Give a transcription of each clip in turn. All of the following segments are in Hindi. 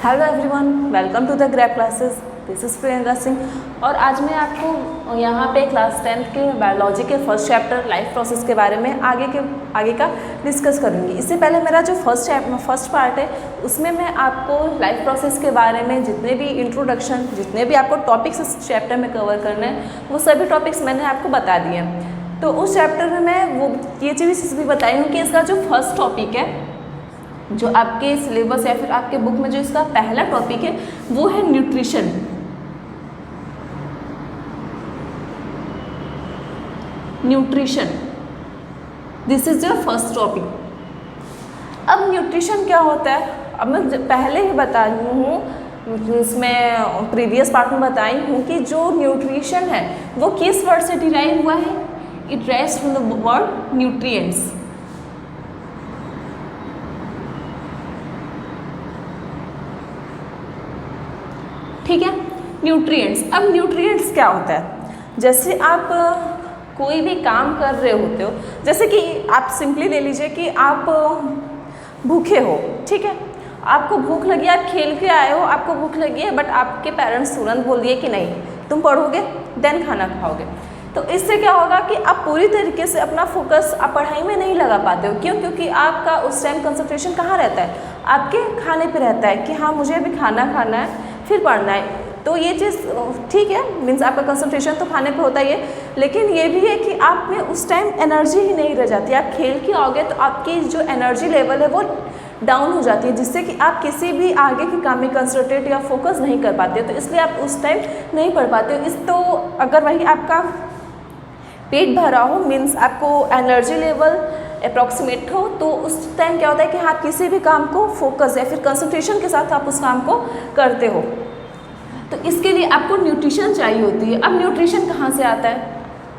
Hello everyone, welcome to the Grab classes. This is Priyanka Singh और आज मैं आपको यहाँ पे क्लास 10th के बायोलॉजी के फर्स्ट चैप्टर लाइफ प्रोसेस के बारे में आगे का डिस्कस करूँगी। इससे पहले मेरा जो फर्स्ट पार्ट है उसमें मैं आपको लाइफ प्रोसेस के बारे में जितने भी इंट्रोडक्शन, जितने भी आपको टॉपिक्स इस चैप्टर में कवर करने हैं वो सभी टॉपिक्स मैंने आपको बता दिए हैं। तो उस चैप्टर में मैं वो ये चीज़ भी बताई हूँ कि इसका जो फर्स्ट टॉपिक है, जो आपके सिलेबस या फिर आपके बुक में जो इसका पहला टॉपिक है वो है nutrition. Nutrition, this is your first topic. अब न्यूट्रिशन क्या होता है, अब मैं पहले ही बता रही हूँ, इसमें प्रीवियस पार्ट में बताई हूँ कि जो न्यूट्रिशन है वो किस वर्ड से डिराइव हुआ है। It derives from the word nutrients. ठीक है, न्यूट्रिएंट्स। अब न्यूट्रिएंट्स क्या होता है, जैसे आप कोई भी काम कर रहे होते हो, जैसे कि आप सिंपली ले लीजिए कि आप भूखे हो, ठीक है, आपको भूख लगी, आप खेल के आए हो, आपको भूख लगी है, बट आपके पेरेंट्स तुरंत बोल दिए कि नहीं तुम पढ़ोगे देन खाना खाओगे। तो इससे क्या होगा कि आप पूरी तरीके से अपना फोकस आप पढ़ाई में नहीं लगा पाते हो। क्यों? क्योंकि आपका उस टाइम कंसंट्रेशन कहाँ रहता है, आपके खाने पे रहता है कि हाँ मुझे अभी खाना खाना है फिर पढ़ना है। तो ये चीज़ ठीक है, मीन्स आपका कंसंट्रेशन तो खाने पे होता ही है, लेकिन ये भी है कि आप में उस टाइम एनर्जी ही नहीं रह जाती। आप खेल के आओगे तो आपकी जो एनर्जी लेवल है वो डाउन हो जाती है, जिससे कि आप किसी भी आगे के काम में कंसंट्रेट या फोकस नहीं कर पाते हो। तो इसलिए आप उस टाइम नहीं पढ़ पाते हो। तो अगर वही आपका पेट भरा हो, मीन्स आपको एनर्जी लेवल अप्रॉक्सीमेट हो, तो उस टाइम क्या होता है कि आप किसी भी काम को फोकस या फिर कंसंट्रेशन के साथ आप उस काम को करते हो। तो इसके लिए आपको न्यूट्रिशन चाहिए होती है। अब न्यूट्रिशन कहाँ से आता है,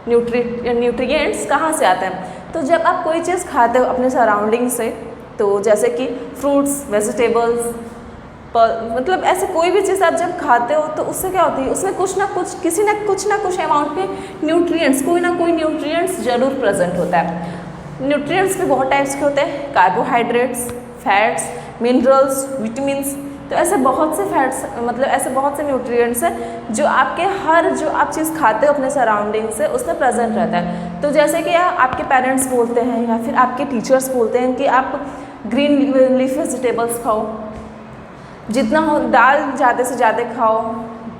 न्यूट्रिएंट्स कहाँ से आता है? तो जब आप कोई चीज़ खाते हो अपने सराउंडिंग से, तो जैसे कि फ्रूट्स, वेजिटेबल्स, मतलब ऐसे कोई भी चीज़ आप जब खाते हो तो उससे क्या होती है, उसमें कुछ ना कुछ अमाउंट में न्यूट्रिएंट्स, कोई ना कोई न्यूट्रिएंट्स जरूर प्रेजेंट होता है। न्यूट्रिएंट्स भी बहुत टाइप्स के होते हैं, कार्बोहाइड्रेट्स, फैट्स, मिनरल्स, विटामिन्स। तो ऐसे बहुत से फैट्स, मतलब ऐसे बहुत से न्यूट्रिएंट्स हैं जो आपके जो आप चीज़ खाते हो अपने सराउंडिंग से उसमें प्रेजेंट रहता है। तो जैसे कि आपके पेरेंट्स बोलते हैं या फिर आपके टीचर्स बोलते हैं कि आप ग्रीन लीफ वेजिटेबल्स खाओ, जितना हो दाल ज़्यादा से ज़्यादा खाओ,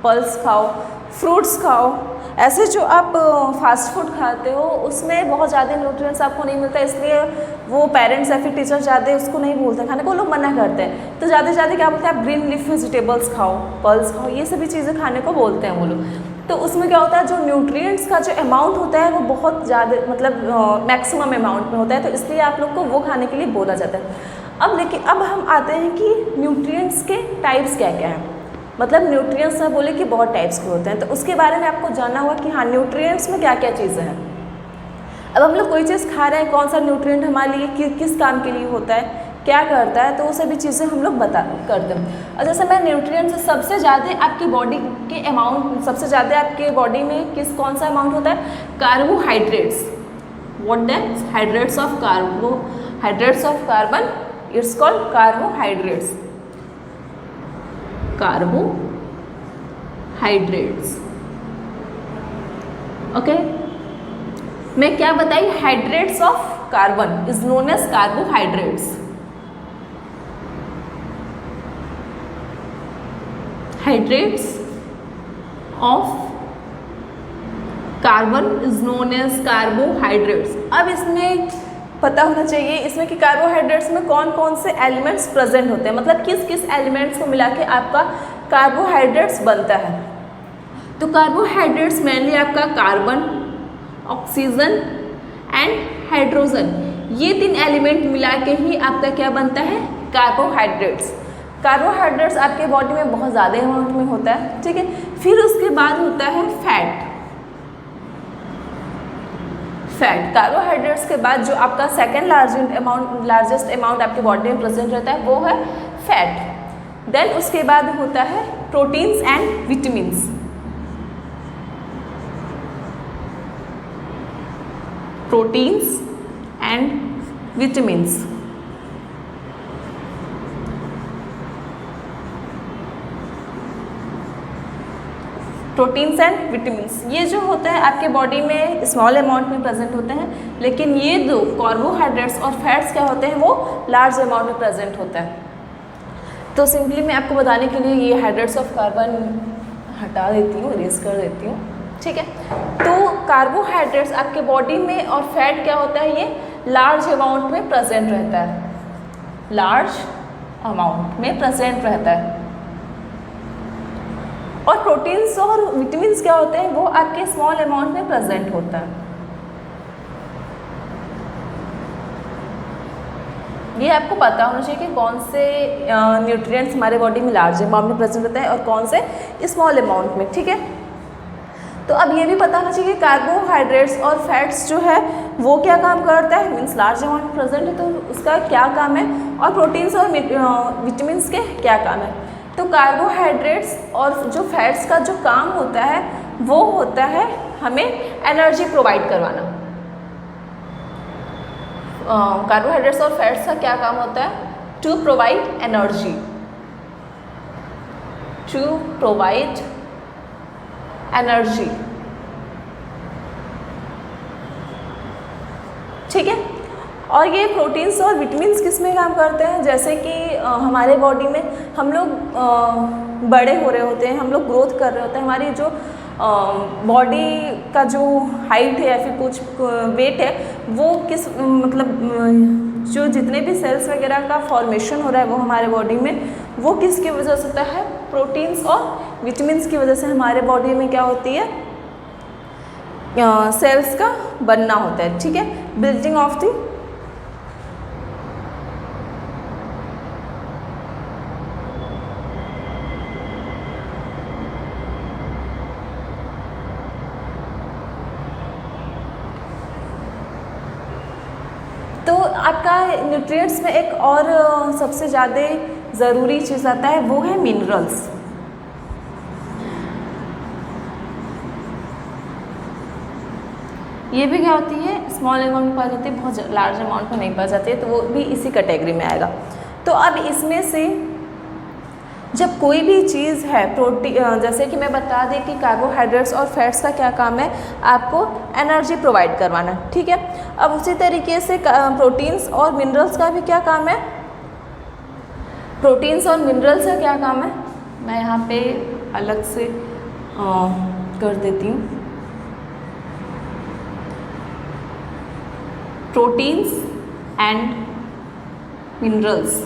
पल्स खाओ, फ्रूट्स खाओ। ऐसे जो आप फास्ट फूड खाते हो उसमें बहुत ज़्यादा न्यूट्रिएंट्स आपको नहीं मिलता, इसलिए वो पेरेंट्स या फिर टीचर ज़्यादा उसको नहीं बोलते खाने को, लोग मना करते हैं। तो ज़्यादा से ज़्यादा क्या बोलते हैं, आप ग्रीन लीफ वेजिटेबल्स खाओ, पल्स खाओ, ये सभी चीज़ें खाने को बोलते हैं वो लोग। तो उसमें क्या होता है, जो न्यूट्रिएंट्स का जो अमाउंट होता है वो बहुत ज़्यादा, मतलब मैक्सिमम अमाउंट में होता है, तो इसलिए आप लोग को वो खाने के लिए बोला जाता है। अब हम आते हैं कि न्यूट्रिएंट्स के टाइप्स क्या क्या हैं। मतलब न्यूट्रिएंट्स में बोले कि बहुत टाइप्स के होते हैं, तो उसके बारे में आपको जानना होगा कि हाँ न्यूट्रिएंट्स में क्या क्या चीज़ें हैं। अब हम लोग कोई चीज़ खा रहे हैं, कौन सा न्यूट्रिएंट हमारे लिए किस काम के लिए होता है, क्या करता है, तो वो सभी चीज़ें हम लोग करते हैं। और जैसे मैं न्यूट्रिएंट्स सबसे ज़्यादा आपकी बॉडी के अमाउंट, सबसे ज़्यादा आपके बॉडी में कौन सा अमाउंट होता है, carbohydrates. What that hydrates of carbon, it's called carbohydrates. Carbohydrates, okay. मैं क्या बताई, hydrates of carbon is known as carbohydrates. Hydrates of carbon is known as carbohydrates. अब इसमें पता होना चाहिए इसमें कि कार्बोहाइड्रेट्स में कौन कौन से एलिमेंट्स प्रेजेंट होते हैं, मतलब किस किस एलिमेंट्स को मिला के आपका कार्बोहाइड्रेट्स बनता है। तो कार्बोहाइड्रेट्स मेनली आपका कार्बन, ऑक्सीजन एंड हाइड्रोजन, ये 3 एलिमेंट मिला के ही आपका क्या बनता है, कार्बोहाइड्रेट्स। कार्बोहाइड्रेट्स आपके बॉडी में बहुत ज़्यादा अमाउंट में होता है, ठीक है। फिर उसके बाद होता है फैट। कार्बोहाइड्रेट्स के बाद जो आपका सेकेंड लार्जेस्ट अमाउंट आपके बॉडी में प्रेजेंट रहता है वो है फैट। देन उसके बाद होता है proteins and vitamins. Proteins and vitamins. Proteins and vitamins ये जो होते हैं आपके बॉडी में स्मॉल अमाउंट में प्रेजेंट होते हैं, लेकिन ये दो कार्बोहाइड्रेट्स और फैट्स क्या होते हैं वो लार्ज अमाउंट में प्रेजेंट होता है। तो सिंपली मैं आपको बताने के लिए ये हाइड्रेट्स ऑफ कार्बन हटा देती हूँ, इरेज कर देती हूँ, ठीक है। तो कार्बोहाइड्रेट्स आपके बॉडी में और फैट क्या होता है, ये लार्ज अमाउंट में प्रेजेंट रहता है, लार्ज अमाउंट में प्रेजेंट रहता है। और प्रोटीन्स और विटामिन्स क्या होते हैं, वो आपके स्मॉल अमाउंट में प्रेजेंट होता है। ये आपको पता होना चाहिए कि कौन से न्यूट्रिएंट्स हमारे बॉडी में लार्ज अमाउंट में प्रेजेंट होता है और कौन से स्मॉल अमाउंट में, ठीक है। तो अब ये भी पता होना चाहिए कि कार्बोहाइड्रेट्स और फैट्स जो है वो क्या काम करता है, मीन्स लार्ज अमाउंट में प्रेजेंट है तो उसका क्या काम है, और प्रोटीन्स और विटामिन्स के क्या काम है। तो कार्बोहाइड्रेट्स और जो फैट्स का जो काम होता है वो होता है हमें एनर्जी प्रोवाइड करवाना। कार्बोहाइड्रेट्स और फैट्स का क्या काम होता है, to provide energy, to provide energy, ठीक है। और ये प्रोटीन्स और विटामिन्स किस में काम करते हैं, जैसे कि हमारे बॉडी में हम लोग बड़े हो रहे होते हैं, हम लोग ग्रोथ कर रहे होते हैं, हमारी जो बॉडी का जो हाइट है या फिर कुछ वेट है वो किस मतलब जो जितने भी सेल्स वगैरह का फॉर्मेशन हो रहा है वो हमारे बॉडी में वो किसकी वजह से होता है, प्रोटीन्स और विटामिन्स की वजह से हमारे बॉडी में क्या होती है, सेल्स का बनना होता है, ठीक है, बिल्डिंग ऑफ द तो आपका न्यूट्रिएंट्स में एक और सबसे ज़्यादा ज़रूरी चीज़ आता है वो है मिनरल्स। ये भी क्या होती है, स्मॉल अमाउंट में पाई जाती है, बहुत लार्ज अमाउंट में नहीं पाई जाती है, तो वो भी इसी कैटेगरी में आएगा। तो अब इसमें से जब कोई भी चीज़ है प्रोटीन, जैसे कि मैं बता दें कि कार्बोहाइड्रेट्स और फैट्स का क्या काम है, आपको एनर्जी प्रोवाइड करवाना, ठीक है। अब उसी तरीके से प्रोटीन्स और मिनरल्स का भी क्या काम है, प्रोटीन्स और मिनरल्स का क्या काम है, मैं यहाँ पे अलग से कर देती हूँ। प्रोटीन्स एंड मिनरल्स,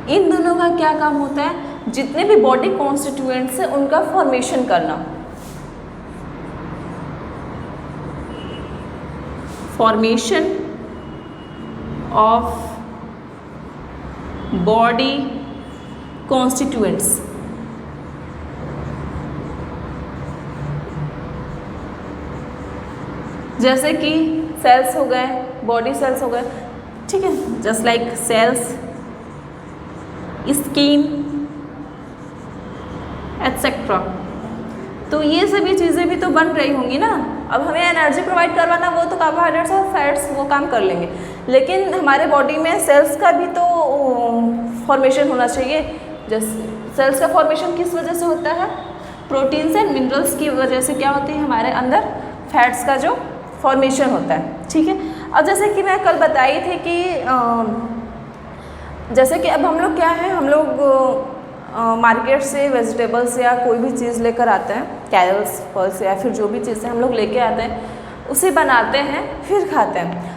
इन दोनों का क्या काम होता है, जितने भी बॉडी कॉन्स्टिट्यूएंट्स हैं उनका फॉर्मेशन करना, फॉर्मेशन ऑफ बॉडी कॉन्स्टिट्यूएंट्स। जैसे कि सेल्स हो गए, बॉडी सेल्स हो गए, ठीक है, just like cells, skin etcetera. तो ये सभी चीज़ें भी तो बन रही होंगी ना। अब हमें एनर्जी प्रोवाइड करवाना, वो तो कार्बोहाइड्रेट्स और फैट्स वो काम कर लेंगे, लेकिन हमारे बॉडी में सेल्स का भी तो फॉर्मेशन होना चाहिए। जैसे सेल्स का फॉर्मेशन किस वजह से होता है, प्रोटीन्स एंड मिनरल्स की वजह से क्या होती है, हमारे अंदर फैट्स का जो फॉर्मेशन होता है, ठीक है। अब जैसे कि मैं कल बताई थी कि जैसे कि अब हम लोग क्या है, हम लोग मार्केट से वेजिटेबल्स या कोई भी चीज़ लेकर आते हैं, कैरल्स फल्स या फिर जो भी चीज़ें हम लोग लेके आते हैं उसे बनाते हैं फिर खाते हैं।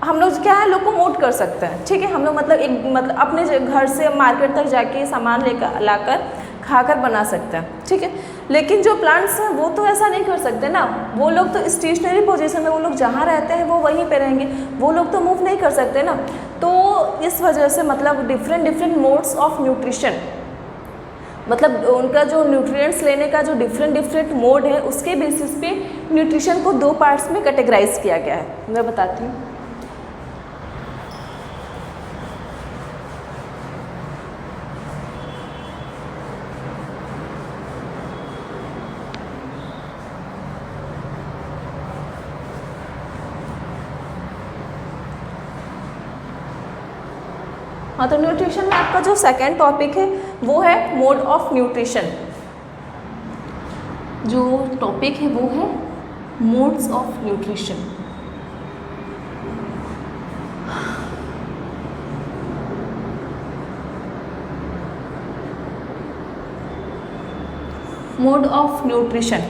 हम लोग क्या है, लोकोमोट कर सकते हैं, ठीक है। हम लोग मतलब अपने घर से मार्केट तक जाके सामान लेकर लाकर खाकर बना सकते हैं, ठीक है। लेकिन जो प्लांट्स हैं वो तो ऐसा नहीं कर सकते ना, वो लोग तो स्टेशनरी पोजीशन में, वो लोग जहाँ रहते हैं वो वहीं पे रहेंगे, वो लोग तो मूव नहीं कर सकते ना। तो इस वजह से मतलब डिफरेंट मोड्स ऑफ न्यूट्रिशन, मतलब उनका जो न्यूट्रिएंट्स लेने का जो डिफरेंट मोड है उसके बेसिस पे न्यूट्रिशन को 2 पार्ट्स में कैटेगराइज किया गया है। मैं बताती हूँ। हाँ, तो न्यूट्रिशन में आपका जो सेकंड टॉपिक है वो है मोड ऑफ न्यूट्रिशन। जो टॉपिक है वो है modes of nutrition. Mode of nutrition.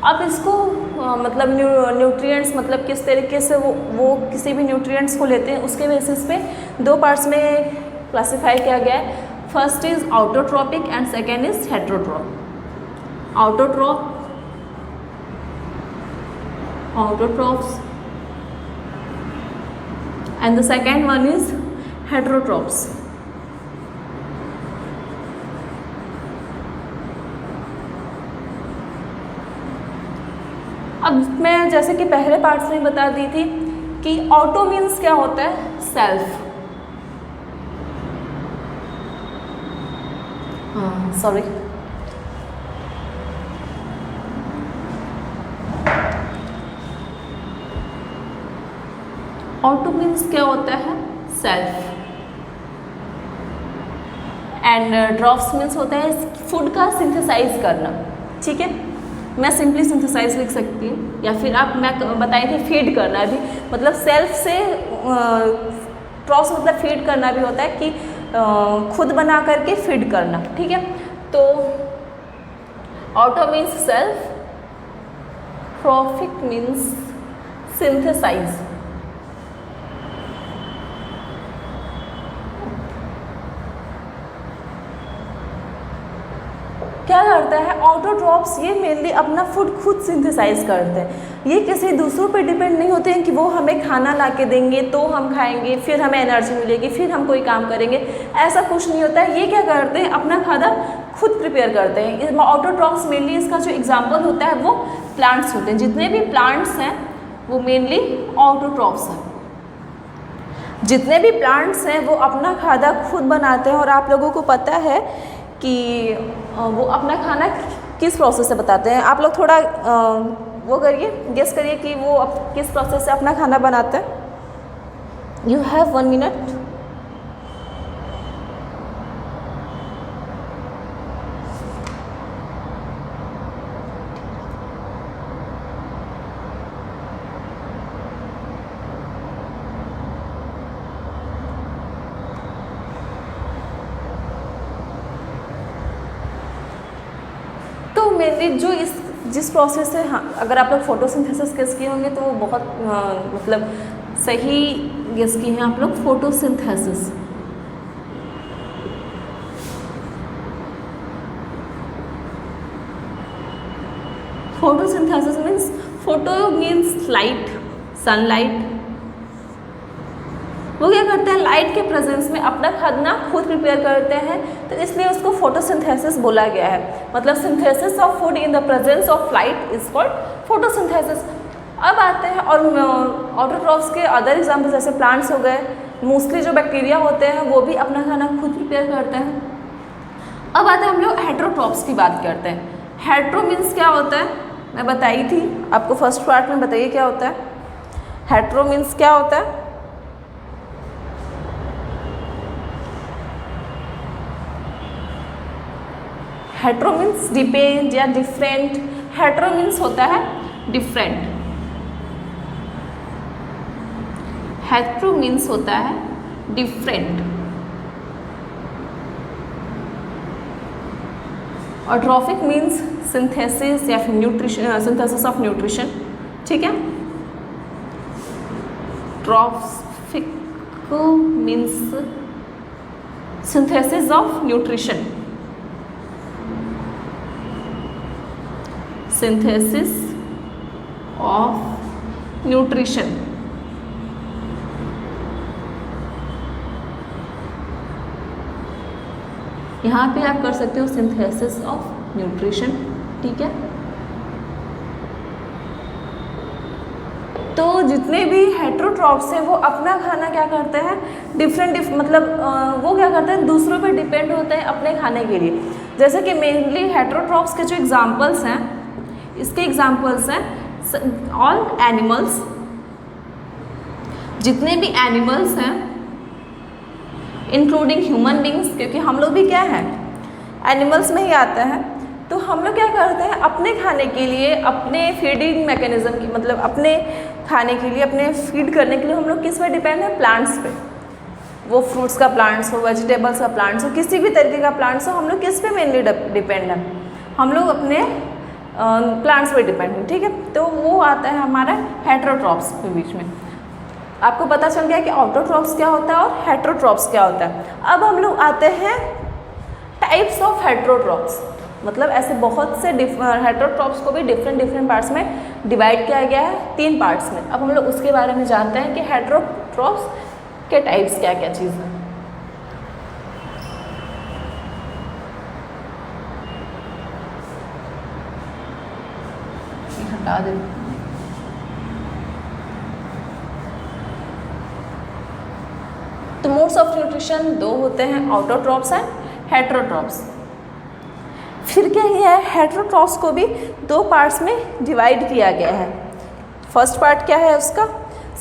अब इसको मतलब न्यूट्रिएंट्स मतलब किस तरीके से वो किसी भी न्यूट्रिएंट्स को लेते हैं उसके बेसिस पे दो पार्ट्स में क्लासिफाई किया गया है। First is autotrophic and second is heterotroph. Autotrophs and the second one is heterotrophs. अब मैं जैसे कि पहले पार्ट्स में बता दी थी कि ऑटो मीन्स क्या होता है, सेल्फ। सॉरी, ऑटो मीन्स क्या होता है, सेल्फ। एंड ड्रॉप्स मीन्स होता है फूड का सिंथेसाइज करना। ठीक है, मैं सिंपली सिंथेसाइज लिख सकती हूँ, या फिर आप मैं बताई थी फीड करना भी, मतलब सेल्फ से क्रॉस मतलब फीड करना भी होता है कि खुद बना करके फीड करना। ठीक है, तो auto means self, trophic means synthesise. क्या करता है ऑटोट्रॉप्स, ये मेनली अपना फूड खुद सिंथेसाइज करते हैं। ये किसी दूसरों पे डिपेंड नहीं होते हैं कि वो हमें खाना ला के देंगे तो हम खाएंगे, फिर हमें एनर्जी मिलेगी, फिर हम कोई काम करेंगे, ऐसा कुछ नहीं होता है। ये क्या करते हैं, अपना खाना खुद प्रिपेयर करते हैं। ऑटोट्रॉप्स मेनली इसका जो एग्जाम्पल होता है वो प्लांट्स होते हैं। जितने भी प्लांट्स हैं वो मेनली ऑटोट्रॉप्स हैं। जितने भी प्लांट्स हैं वो अपना खाना खुद बनाते हैं। और आप लोगों को पता है कि वो अपना खाना किस प्रोसेस से बताते हैं। आप लोग थोड़ा वो करिए, गेस करिए कि वो किस प्रोसेस से अपना खाना बनाते हैं। You have 1 minute. मेनली जो जिस प्रोसेस से, हाँ, अगर आप लोग फोटोसिंथेसिस गेस किए होंगे तो वो बहुत मतलब सही गेस किए हैं आप लोग। Photosynthesis, photosynthesis means, photo means light, sunlight. वो क्या करते हैं, लाइट के प्रेजेंस में अपना खाना खुद प्रिपेयर करते हैं, तो इसलिए उसको फोटोसिंथेसिस बोला गया है। मतलब synthesis of food in the presence of light is called photosynthesis. अब आते हैं और ऑटोट्रॉप्स के अदर एग्जाम्पल जैसे प्लांट्स हो गए। मोस्टली जो बैक्टीरिया होते हैं वो भी अपना खाना खुद प्रिपेयर करते हैं। अब आते हैं हम लोग हेटेरोट्रॉप्स की बात करते हैं। हेटेरो मीन्स क्या होता है, मैं बताई थी आपको फर्स्ट पार्ट में। बताइए क्या होता है हेटेरो मीन्स, क्या होता है? हेटेरो मीन्स डिपेंड या डिफरेंट। हेटेरो मीन्स होता है डिफरेंट। हेटेरो मीन्स होता है डिफरेंट। और ट्रॉफिक मीन्स सिंथेसिस या फिर न्यूट्रिशन, सिंथेसिस ऑफ न्यूट्रिशन। ठीक है, trophic means synthesis of nutrition. Synthesis of nutrition. यहाँ पे आप कर सकते हो सिंथेसिस ऑफ न्यूट्रिशन। ठीक है, तो जितने भी हेटेरोट्रॉप्स हैं वो अपना खाना क्या करते हैं, डिफरेंट मतलब वो क्या करते हैं, दूसरों पे डिपेंड होते हैं अपने खाने के लिए। जैसे कि मेनली हेटेरोट्रॉप्स के जो एग्जांपल्स हैं, इसके एग्जांपल्स हैं ऑल एनिमल्स। जितने भी एनिमल्स हैं इंक्लूडिंग ह्यूमन बींग्स, क्योंकि हम लोग भी क्या हैं, एनिमल्स में ही आते हैं। तो तो हम लोग क्या करते हैं, अपने खाने के लिए, अपने फीडिंग मैकेनिज्म की, मतलब अपने खाने के लिए, अपने फीड करने के लिए हम लोग किस पे डिपेंड है, प्लांट्स पे। वो फ्रूट्स का प्लांट्स हो, वेजिटेबल्स का प्लांट्स हो, किसी भी तरीके का प्लांट्स हो, हम लोग किस पे मेनली डिपेंड है, हम लोग अपने प्लांट्स पे डिपेंड है। ठीक है, तो वो आता है हमारा हेटेरोट्रॉप्स के बीच में। आपको पता चल गया कि ऑटोट्रॉप्स क्या होता है और हेटेरोट्रॉप्स क्या होता है। अब हम लोग आते हैं टाइप्स ऑफ हेटेरोट्रॉप्स, मतलब ऐसे बहुत से हेटेरोट्रॉप्स को भी डिफरेंट पार्ट्स में डिवाइड किया गया है, 3 पार्ट्स में। अब हम लोग उसके बारे में जानते हैं कि हेटेरोट्रॉप्स के टाइप्स क्या क्या चीज़ है। हटा दे। तो मोड्स ऑफ न्यूट्रिशन 2 होते हैं, ऑटोट्रॉप्स एंड हेटेरोट्रॉप्स। फिर क्या है, हेटेरोट्रॉप्स को भी 2 पार्ट्स में डिवाइड किया गया है। फर्स्ट पार्ट क्या है उसका,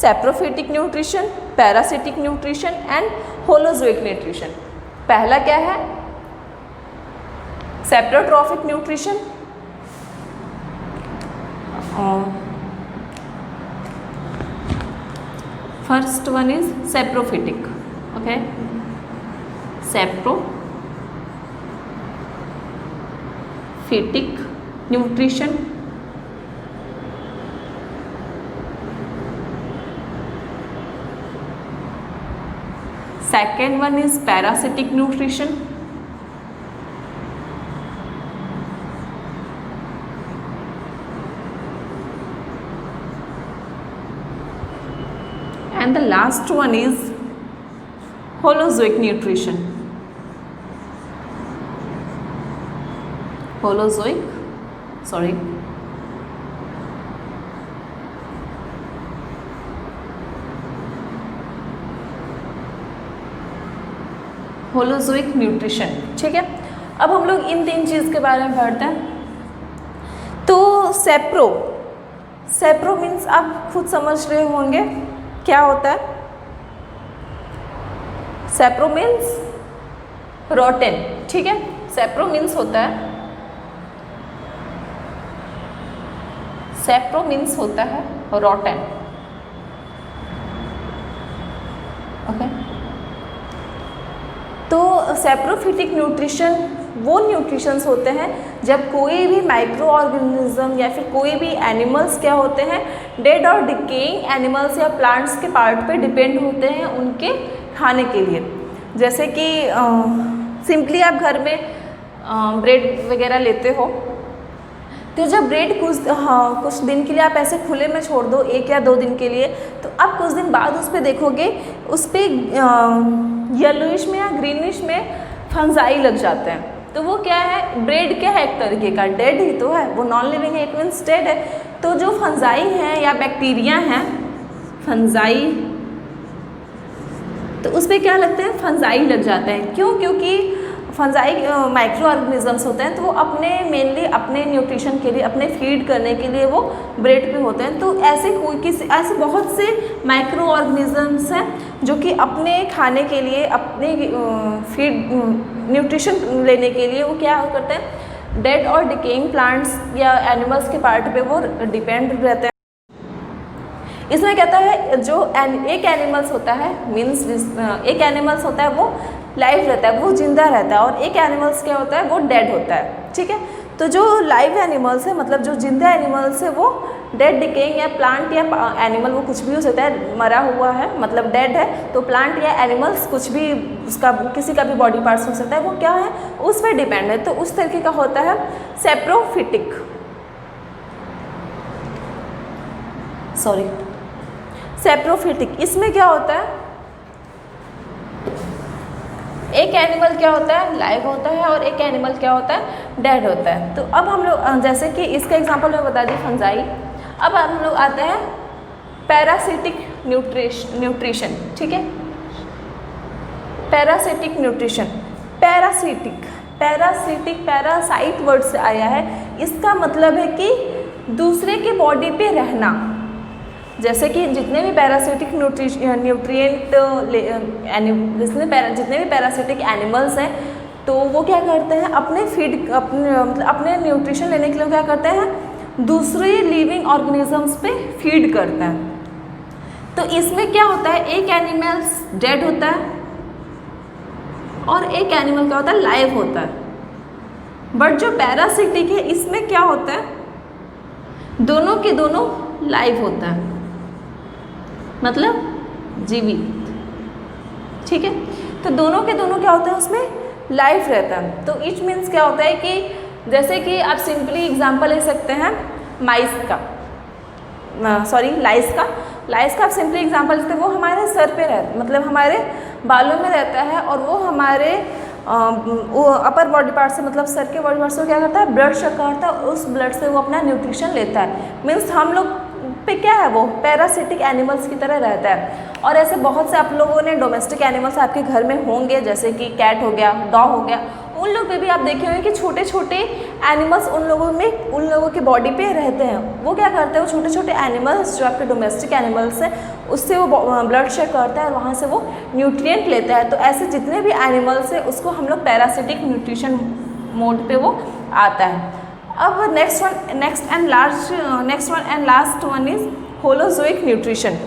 saprophytic nutrition, parasitic nutrition and holozoic nutrition. पहला क्या है, saprotrophic nutrition, first one is saprophytic, okay, saprophytic nutrition. Second one is parasitic nutrition. And the last one is holozoic nutrition. Holozoic nutrition. ठीक है, अब हम लोग इन 3 चीज़ के बारे में पढ़ते हैं। तो सैप्रो मीन्स आप खुद समझ रहे होंगे क्या होता है। सैप्रो मीन्स रोटेन। ठीक है, सैप्रो मीन्स होता है, सैप्रो मीन्स होता है रोटेन। ओके, तो सैप्रोफिटिक न्यूट्रिशन वो न्यूट्रिशंस होते हैं जब कोई भी माइक्रो ऑर्गेनिज्म या फिर कोई भी एनिमल्स क्या होते हैं, डेड और डिकेइंग एनिमल्स या प्लांट्स के पार्ट पे डिपेंड होते हैं उनके खाने के लिए। जैसे कि सिंपली आप घर में ब्रेड वगैरह लेते हो, तो जब ब्रेड कुछ दिन के लिए आप ऐसे खुले में छोड़ दो, 1 या 2 दिन के लिए, तो आप कुछ दिन बाद उस पर देखोगे, उस पर येलोइश में या ग्रीनिश में फंजाई लग जाते हैं। तो वो क्या है, ब्रेड क्या है, एक तरीके का डेड ही तो है, वो नॉन लिविंग है, इट मीन्स डेड है। तो जो फंजाई हैं या बैक्टीरिया हैं, फंजाई, तो उस पर क्या लगते हैं, फंजाई लग जाते हैं। क्यों? क्योंकि फंजाई माइक्रो ऑर्गेनिजम्स होते हैं, तो वो अपने मेनली अपने न्यूट्रिशन के लिए, अपने फीड करने के लिए वो ब्रेड पे होते हैं। तो ऐसे बहुत से माइक्रो ऑर्गेनिजम्स हैं जो कि अपने खाने के लिए, अपने फीड न्यूट्रिशन लेने के लिए वो क्या करते हैं, डेड और डिकेइंग प्लांट्स या एनिमल्स के पार्ट पे वो डिपेंड रहते हैं। इसमें कहता है जो एक एनिमल्स होता है, मीन्स एक एनिमल्स होता है वो लाइव रहता है, वो जिंदा रहता है, और एक एनिमल्स क्या होता है, वो डेड होता है। ठीक है, तो जो लाइव एनिमल्स है, मतलब जो जिंदा एनिमल्स है, वो डेड डिकेइंग या प्लांट या एनिमल, वो कुछ भी हो सकता है, मरा हुआ है मतलब डेड है, तो प्लांट या एनिमल्स कुछ भी, उसका किसी का भी बॉडी पार्ट्स हो सकता है, वो क्या है, उस पर डिपेंड है। तो उस तरीके का होता है सैप्रोफिटिक, सैप्रोफिटिक। इसमें क्या होता है, एक एनिमल क्या होता है, लाइव होता है, और एक एनिमल क्या होता है, डेड होता है। तो अब हम लोग, जैसे कि इसका एग्जांपल मैं बता दी, फंजाई। अब हम लोग आते हैं पैरासिटिक न्यूट्रिशन। ठीक है, पैरासिटिक न्यूट्रिशन, पैरासाइट वर्ड से आया है। इसका मतलब है कि दूसरे के बॉडी पे रहना। जैसे कि जितने भी पैरासिटिक जितने भी पैरासिटिक एनिमल्स हैं, तो वो क्या करते हैं अपने न्यूट्रिशन लेने के लिए क्या करते हैं, दूसरे लिविंग ऑर्गेनिजम्स पे फीड करते हैं। तो इसमें क्या होता है, एक एनिमल्स डेड होता है और एक एनिमल क्या होता है, लाइव होता है। बट जो पैरासिटिक है इसमें क्या होता है, दोनों के दोनों लाइव होता है, मतलब जीवित, ठीक है। तो दोनों के दोनों क्या होता है, उसमें लाइफ रहता है। तो इट मीन्स क्या होता है कि जैसे कि आप सिंपली एग्जांपल ले सकते हैं लाइस का आप सिंपली एग्जांपल लेते हैं, वो हमारे सर पे रहता, मतलब हमारे बालों में रहता है और वो हमारे अपर बॉडी पार्ट से, मतलब सर के बॉडी पार्ट से क्या करता है, ब्लड शक करता है, उस ब्लड से वो अपना न्यूट्रिशन लेता है। मीन्स हम लोग पे क्या है, वो पैरासिटिक एनिमल्स की तरह रहता है। और ऐसे बहुत से आप लोगों ने डोमेस्टिक एनिमल्स आपके घर में होंगे, जैसे कि कैट हो गया, डॉग हो गया, उन लोग पे भी आप देखे होंगे कि छोटे छोटे एनिमल्स उन लोगों की बॉडी पे रहते हैं। वो क्या करते हैं, वो छोटे छोटे एनिमल्स जो आपके डोमेस्टिक एनिमल्स हैं उससे वो ब्लड शेक करता है और वहाँ से वो न्यूट्रिएंट लेता है। तो ऐसे जितने भी एनिमल्स हैं उसको हम लोग पैरासिटिक न्यूट्रिशन मोड पे वो आता है। अब next and last one is holozoic nutrition.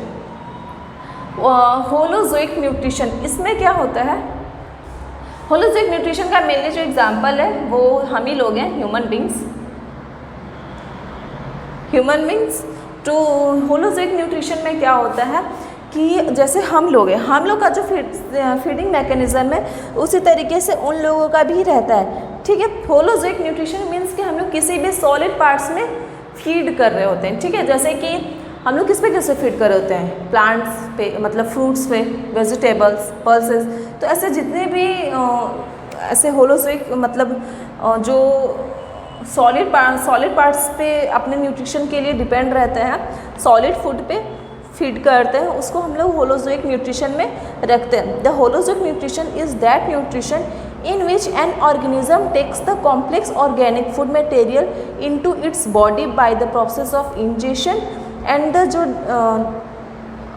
Holozoic nutrition इसमें क्या होता है, होलोजोइक न्यूट्रिशन का मेनली जो एग्जांपल है वो हम ही लोग हैं, ह्यूमन बींग्स। तो होलोजोइक न्यूट्रिशन में क्या होता है कि जैसे हम लोग हैं, हम लोग का जो फीडिंग मैकेनिज्म है उसी तरीके से उन लोगों का भी रहता है, ठीक है। होलोजोइक न्यूट्रिशन मीन्स कि हम लोग किसी भी सॉलिड पार्ट्स में फीड कर रहे होते हैं, ठीक है। जैसे कि हम लोग किस पे कैसे फीड कर रहे होते हैं, प्लांट्स पे, मतलब फ्रूट्स पे, वेजिटेबल्स, पल्सेस। तो ऐसे जितने भी ऐसे होलोजोइक मतलब जो सॉलिड पार्ट्स पे अपने न्यूट्रिशन के लिए डिपेंड रहते हैं, सॉलिड फूड पे फीड करते हैं, उसको हम लोग होलोजोइक न्यूट्रिशन में रखते हैं। The holozoic nutrition is that nutrition in which an organism takes the complex organic food material into its body by the process of ingestion and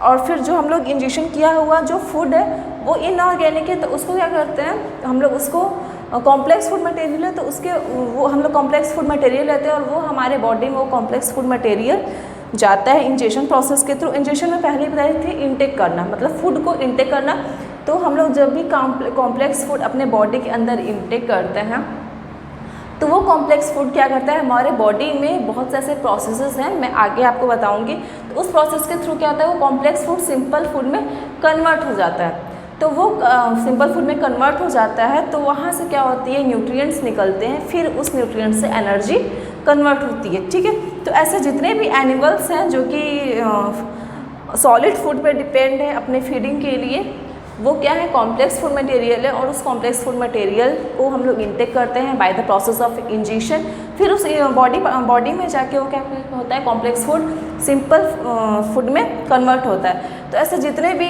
और फिर जो हम लोग इंजेक्शन किया हुआ जो फूड है वो इनऑर्गेनिक है, तो उसको क्या करते हैं हम लोग, उसको कॉम्प्लेक्स फूड मटेरियल है, तो वो हम लोग कॉम्प्लेक्स फूड मटेरियल लेते हैं और वो हमारे बॉडी में वो कॉम्प्लेक्स फूड मटेरियल जाता है इंजेक्शन प्रोसेस के थ्रू। इंजेक्शन में पहले ही बताई थी इनटेक करना, मतलब फूड को इनटेक करना। तो हम लोग जब भी कॉम्प्लेक्स फूड अपने बॉडी के अंदर इनटेक करते हैं तो वो कॉम्प्लेक्स फूड क्या करता है, हमारे बॉडी में बहुत से ऐसे प्रोसेसेस हैं, मैं आगे आपको बताऊंगी। तो उस प्रोसेस के थ्रू क्या होता है, वो कॉम्प्लेक्स फूड सिंपल फूड में कन्वर्ट हो जाता है। तो वो सिंपल फूड में कन्वर्ट हो जाता है तो वहाँ से क्या होती है, न्यूट्रिएंट्स निकलते हैं, फिर उस न्यूट्रिएंट से एनर्जी कन्वर्ट होती है, ठीक है। तो ऐसे जितने भी एनिमल्स हैं जो कि सॉलिड फूड पे डिपेंड है अपने फीडिंग के लिए, वो क्या है, कॉम्प्लेक्स फूड मटेरियल है। और उस कॉम्प्लेक्स फूड मटेरियल को हम लोग इंटेक करते हैं by the process of injection. फिर उस बॉडी में जाके वो क्या होता है, कॉम्प्लेक्स फूड सिंपल फूड में कन्वर्ट होता है। तो ऐसे जितने भी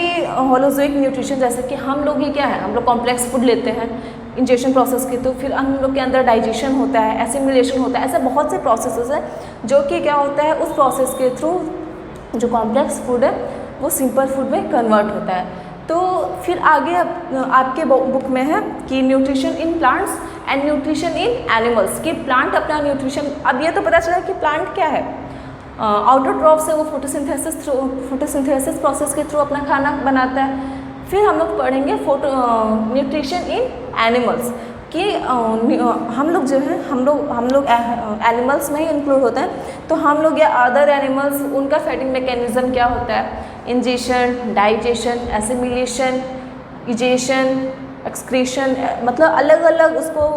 होलोजोइक न्यूट्रिशन, जैसे कि हम लोग ही क्या है, हम लोग कॉम्प्लेक्स फूड लेते हैं इंजेक्शन प्रोसेस के, तो फिर हम लोग के अंदर डाइजेशन होता है, एसिमिलेशन होता है, ऐसे बहुत से प्रोसेसेस हैं जो कि क्या होता है, उस प्रोसेस के थ्रू जो कॉम्प्लेक्स फूड है वो सिंपल फूड में कन्वर्ट होता है। तो फिर आगे आपके बुक में है कि nutrition in plants and nutrition in animals, कि प्लांट अपना न्यूट्रिशन, अब ये तो पता चला कि प्लांट क्या है, आउटोट्रॉफ से वो फोटोसिंथेसिस प्रोसेस के थ्रू अपना खाना बनाता है। फिर हम लोग पढ़ेंगे न्यूट्रिशन इन एनिमल्स, कि हम लोग जो है हम लोग एनिमल्स में ही इंक्लूड होते हैं। तो हम लोग या अदर एनिमल्स, उनका फीडिंग मैकेनिज्म क्या होता है, ingestion, digestion, assimilation, egestion, excretion, मतलब अलग अलग उसको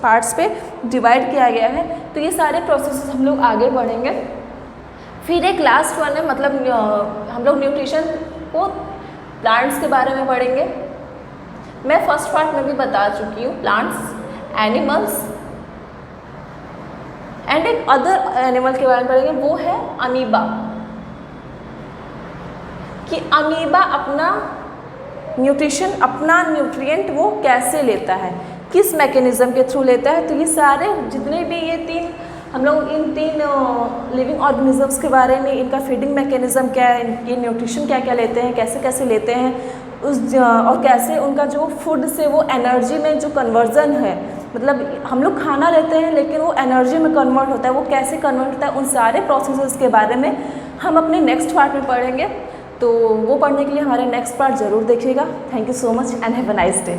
पार्ट्स पे डिवाइड किया गया है। तो ये सारे प्रोसेस हम लोग आगे बढ़ेंगे। फिर एक लास्ट वन है, मतलब हम लोग न्यूट्रिशन को प्लांट्स के बारे में पढ़ेंगे। मैं फर्स्ट पार्ट में भी बता चुकी हूँ, प्लांट्स, एनिमल्स एंड एक अदर एनिमल के बारे में पढ़ेंगे, वो है अमीबा, कि अमीबा अपना न्यूट्रिशन, अपना न्यूट्रिएंट वो कैसे लेता है, किस मैकेनिज्म के थ्रू लेता है। तो ये सारे जितने भी ये 3 हम लोग इन 3 लिविंग ऑर्गेनिजम्स के बारे में, इनका फीडिंग मैकेनिज्म क्या है, इनके न्यूट्रिशन क्या क्या लेते हैं, कैसे कैसे लेते हैं, और कैसे उनका जो फूड से वो एनर्जी में जो कन्वर्जन है, मतलब हम लोग खाना लेते हैं लेकिन वो एनर्जी में कन्वर्ट होता है, वो कैसे कन्वर्ट होता है, उन सारे प्रोसेसेस के बारे में हम अपने नेक्स्ट पार्ट में पढ़ेंगे। तो वो पढ़ने के लिए हमारे नेक्स्ट पार्ट ज़रूर देखिएगा। Thank you so much and have a nice day.